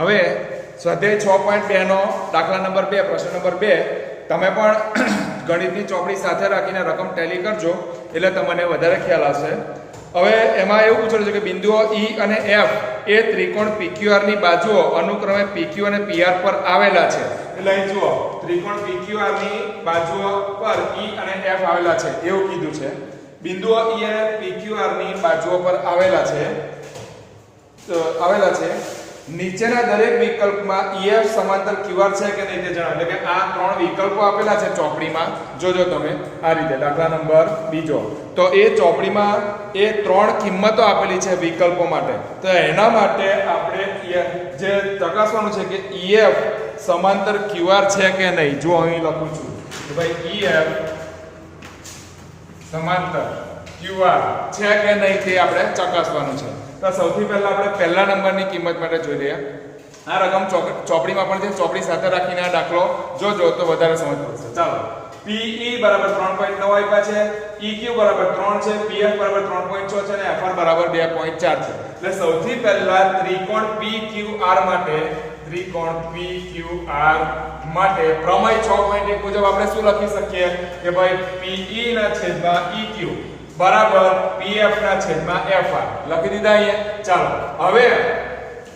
હવે સ્વાધ્યાય 6.2 નો દાખલા નંબર 2 પ્રશ્ન નંબર 2 તમે પણ ગણિતની ચોપડી સાથે રાખીને રકમ ટેલી કરજો એટલે તમને વધારે ખ્યાલ આવશે. હવે એમાં એવું પૂછેલું છે કે બિંદુઓ E અને F એ ત્રિકોણ PQR ની બાજુઓ અનુક્રમે PQ અને PR પર આવેલા છે. એટલે અહીં જુઓ ત્રિકોણ PQR ની બાજુઓ પર E અને F આવેલા છે એવું કીધું છે. બિંદુઓ E અને PQR ની બાજુઓ પર આવેલા છે. નીચેના દરેક વિકલ્પમાં EF સમાંતર QR છે કે નહીં તે જણાવો. એટલે કે આ ત્રણ વિકલ્પો આપેલા છે ચોપડીમાં. જોજો તમે આ રીતે દાખલા નંબર 2 તો એ ચોપડીમાં એ ત્રણ કિંમતો આપેલી છે વિકલ્પો માટે. તો એના માટે આપણે જે ચકાસવાનું છે કે EF સમાંતર QR છે કે નહીં. જો અહીં લખું છું કે ભાઈ EF સમાંતર QR છે કે નહીં તે આપણે ચકાસવાનું છે. તો સૌથી પહેલા આપણે પહેલા નંબરની કિંમત માટે જોઈ લઈએ. આ રકમ ચોપડીમાં પણ છે, ચોપડી સાથે રાખીને આ દાખલો જોજો તો વધારે સમજ પડશે. ચાલો PE બરાબર 3.9 આપ્યા છે, EQ બરાબર 3 છે, PF બરાબર 3.6 છે અને FR બરાબર 2.4 છે. એટલે સૌથી પહેલા ત્રિકોણ PQR માટે પ્રમેય 6.1 મુજબ આપણે શું લખી શકીએ કે ભાઈ PE ના છેદમાં EQ બરાબર PF ના છેદમાં FR લખી દીધા અહીંયા. ચાલો હવે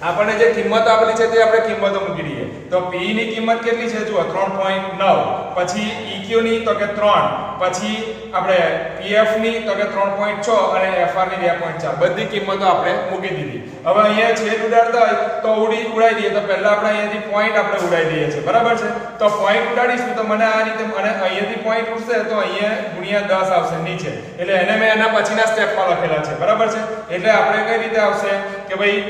આપણને જે કિંમત આપેલી છે તે આપણે કિંમતો મૂકી દઈએ. તો PE ની કિંમત કેટલી છે જુઓ 3.9, પછી EQ ની તો કે 3, પછી આપણે PF ની તો કે 3.6 અને FR ની 2.4 બધી કિંમતો આપણે મૂકી દીધી. હવે અહીંયા છેદ ઉડાડતા હોય તો ઉડાઈ દઈએ. તો પહેલા આપણે અહીંયાથી પોઈન્ટ આપણે ઉડાડી દઈએ છીએ, બરાબર છે. તો પોઈન્ટ ઉડાડીશું તો મને આ રીતે અને અહીંયાથી પોઈન્ટ ઉડશે તો અહીંયા ગુણ્યા 10 આવશે નીચે. એટલે એને મેં એના પછીના સ્ટેપમાં લખેલા છે, બરાબર છે. એટલે આપણે કઈ રીતે આવશે કે ભાઈ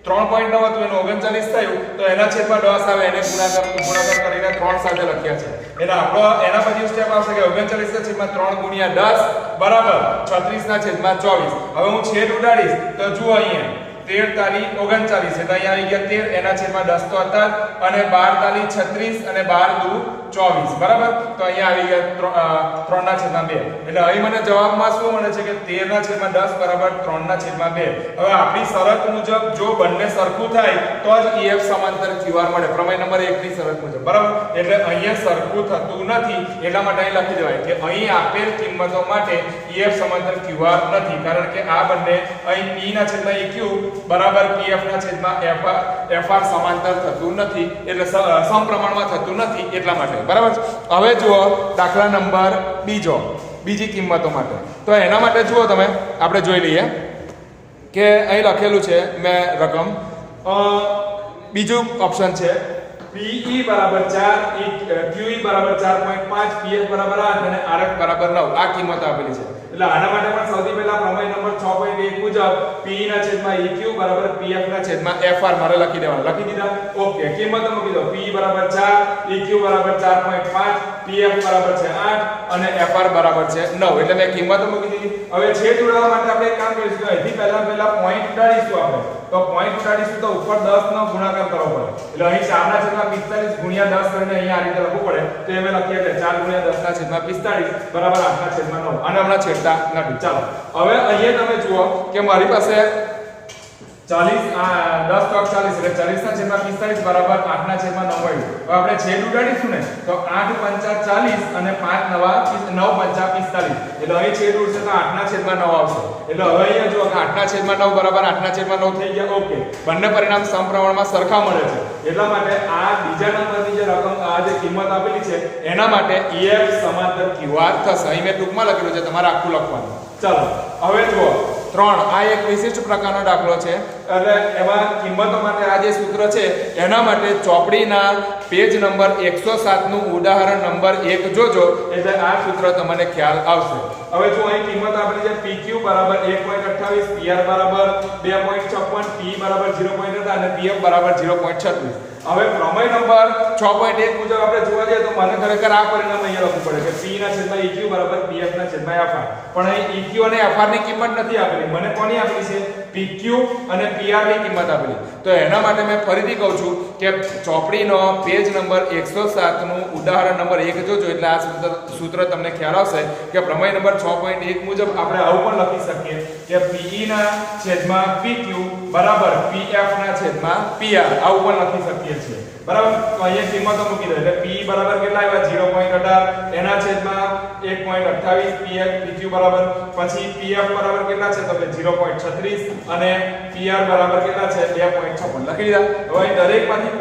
3.9 હતું એનું 39 થયું તો એના છેદમાં 10 આવે એને ગુણાકાર કરીને 3 સાથે લખ્યા છે. એટલે આપણો એના પછી સ્ટેપ આવશે કે 39 ના છેદમાં 3 ગુણ્યા 10 બરાબર 36 ના છેદમાં 24. હવે હું છેદ ઉડાડીશ તો જુઓ અહીંયા 13 તારી 39 એટલે અહીંયા આવી ગયા 13 એના છેદમાં 10 તો હતા અને 12 તારી 36 અને 12 દુ 24 બરાબર. તો અહીંયા આવી ગયા 3 ના છેદમાં 2. એટલે અહીં મને જવાબમાં શું મળે છે કે 13 ના છેદમાં 10 બરાબર 3 ના છેદમાં 2. હવે આપણી શરત મુજબ જો બંને સરખું થાય તો જ EF સમાંતર QR મળે, પ્રમેય નંબર 1 ની શરત મુજબ, બરાબર. એટલે અહીંયા સરખું થતું નથી એટલા માટે અહીં લખી દેવાય કે અહીં આપેલ કિંમતો માટે EF સમાંતર QR નથી, કારણ કે આ બંને અહીં P ના છેદમાં EQ બરાબર PF ના છેદમાં FR સમાંતર થતું નથી, એટલે સમપ્રમાણમાં થતું નથી એટલા માટે, બરાબર. હવે જુઓ દાખલા નંબર 2 બીજી કિંમતો માટે. તો એના માટે જુઓ તમે આપણે જોઈ લઈએ કે અહીં લખેલું છે મેં રકમ બીજું ઓપ્શન છે PE બરાબર 4, QE બરાબર 4.5, PF બરાબર 8 અને RF બરાબર 9 આ કિંમત આપેલી છે. એટલે આના માટે પણ સૌથી પહેલા પ્રમેય નંબર 6.1 મુજબ PE ના છેદમાં EQ બરાબર PF ના છેદમાં FR મારે લખી દેવાનું. લખી દીધા. ઓકે, કિંમતો મૂકી દો. PE બરાબર 4, EQ બરાબર 4.5, PF બરાબર છે 8 અને FR બરાબર છે 9. એટલે મેં કિંમતો મૂકી દીધી. હવે છેદ ઉડાડવા માટે આપણે એક કામ કરીશું. અહીંથી પહેલા પોઈન્ટ ઉડાડીશું આપણે. તો પોઈન્ટ ઉડાડીશું તો ઉપર 10 નો ગુણાકાર કરવો પડે. એટલે અહીં 4 ના છેદમાં 45 ગુણ્યા 10 કરીને અહીંયા આ રીતે લખવું પડે. તો એ મેં લખીએ કે 4 ગુણ્યા 10 ના છેદમાં 45 બરાબર 8 ના છેદમાં 9. અને હમણાં છેડતા નથી. ચાલો હવે અહીંયા તમે જુઓ કે મારી પાસે 40 10 તો 40 એટલે 40 ના છેદમાં 45 બરાબર 8 ના છેદમાં 9 આવ્યું. હવે આપણે છેદ ઉડાડીશું ને તો 8 પંચા 40 અને 5 નવા 9 પંચા 45 એટલે અહીં છેદ ઉડશે તો 8 ના છેદમાં 9 આવશે. એટલે હવે અહીંયા જુઓ કે 8 ના છેદમાં 9 બરાબર 8 ના છેદમાં 9 થઈ ગયા. ઓકે, બંને પરિણામ સમપ્રમાણમાં સરખા મળે છે. એટલા માટે આ બીજા નંબરની જે રકમ આ જે કિંમત આપેલી છે એના માટે EF સમાંતર QR થશે. અહીં મેં ટૂંકમાં લખેલું છે, તમારે આખું લખવાનું. ચાલો હવે જુઓ 3 આ એક વિશિષ્ટ પ્રકારનો દાખલો છે. એટલે એમાં કિંમતો માટે આ જે સૂત્ર છે એના માટે ચોપડીના પેજ નંબર 107 નું ઉદાહરણ નંબર 1 જોજો એટલે આ સૂત્ર તમને ખ્યાલ આવશે. હવે જો અહીં કિંમત આપેલી છે PQ બરાબર 1.28, PR બરાબર 2.56, P બરાબર 0.8 અને PF બરાબર 0.36. હવે પ્રમેય નંબર 6.1 મુજબ આપણે જોવા જઈએ તો મને ખરેખર આ પરિણામ અહીંયા લખવું પડે કે p ના છેદમાં eq બરાબર pf ના છેદમાં fr, પણ અહીં eq અને fr ની કિંમત નથી આપેલી, મને કોની આપેલી છે pq અને pr ની કિંમત આપેલી. તો એના માટે મેં ફરીથી કહું છું કે ચોપડીનો પેજ નંબર 107 નું ઉદાહરણ નંબર 1 જોજો એટલે આ સૂત્ર તમને ખ્યાલ આવશે કે પ્રમેય નંબર 6.1 મુજબ આપણે આવું પણ લખી શકીએ કે pe ના છેદમાં pq બરાબર pf ના છેદમાં pr, આવું પણ લખી શકીએ છીએ. બરાબર, તો અહીંયા કિંમતો મૂકી દો એટલે p બરાબર કેટલા આવ્યા 0.18 એના છેદમાં 1.28 pq બરાબર, પછી pf બરાબર કેટલા છે તો કે 0.36 અને pr બરાબર કેટલા છે 2.56 લખી દીધા. હવે દરેકમાંથી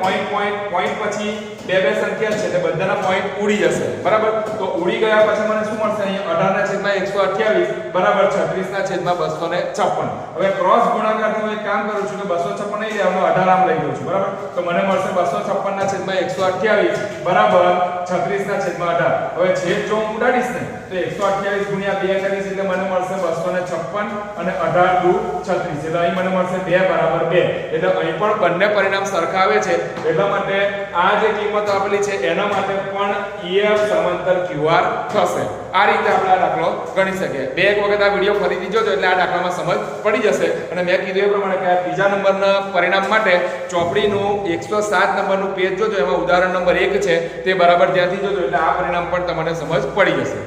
પોઈન્ટ પછી બે સંખ્યા છે એટલે બધાના પોઈન્ટ ઉડી જશે. બરાબર, તો ઉડી ગયા પછી મને શું મળશે અહીંયા 18/128 બરાબર 36 ના છેદમાં 256. હવે ક્રોસ ગુણાકારથી હું એક કામ કરું છું કે 256 નહીં લેવાનો 18 આમ લઈ લઉં છું. બરાબર, તો મને મળશે 256 ના છેદમાં 128 બરાબર 36 ના છેદમાં 18. હવે છેદ જો હું ઉડાડીશ ને તો 128 ગુણ્યા 2 કરીશ એટલે મને મળશે 256 અને 18 દુ 36 એટલે અહીં મને મળશે 2 બરાબર 2. એટલે અહીં પણ બંને પરિણામ સરખા આવે છે, એટલા માટે આ જે કિંમત આપેલી છે એના માટે પણ EF સમાંતર QR થશે. આ રીતે આપણે આ દાખલો ગણી શકીએ. બે એક વખત આ વિડિયો ફરીથી જોજો એટલે આ દાખલામાં સમજ પડી જશે. અને મેં કીધું એ પ્રમાણે કે આ ત્રીજા નંબરના પરિણામ માટે ચોપડીનું 107 નંબરનું પેજ જોજો, એમાં ઉદાહરણ નંબર 1 છે તે બરાબર ત્યાંથી જોજો એટલે આ પરિણામ પણ તમને સમજ પડી જશે.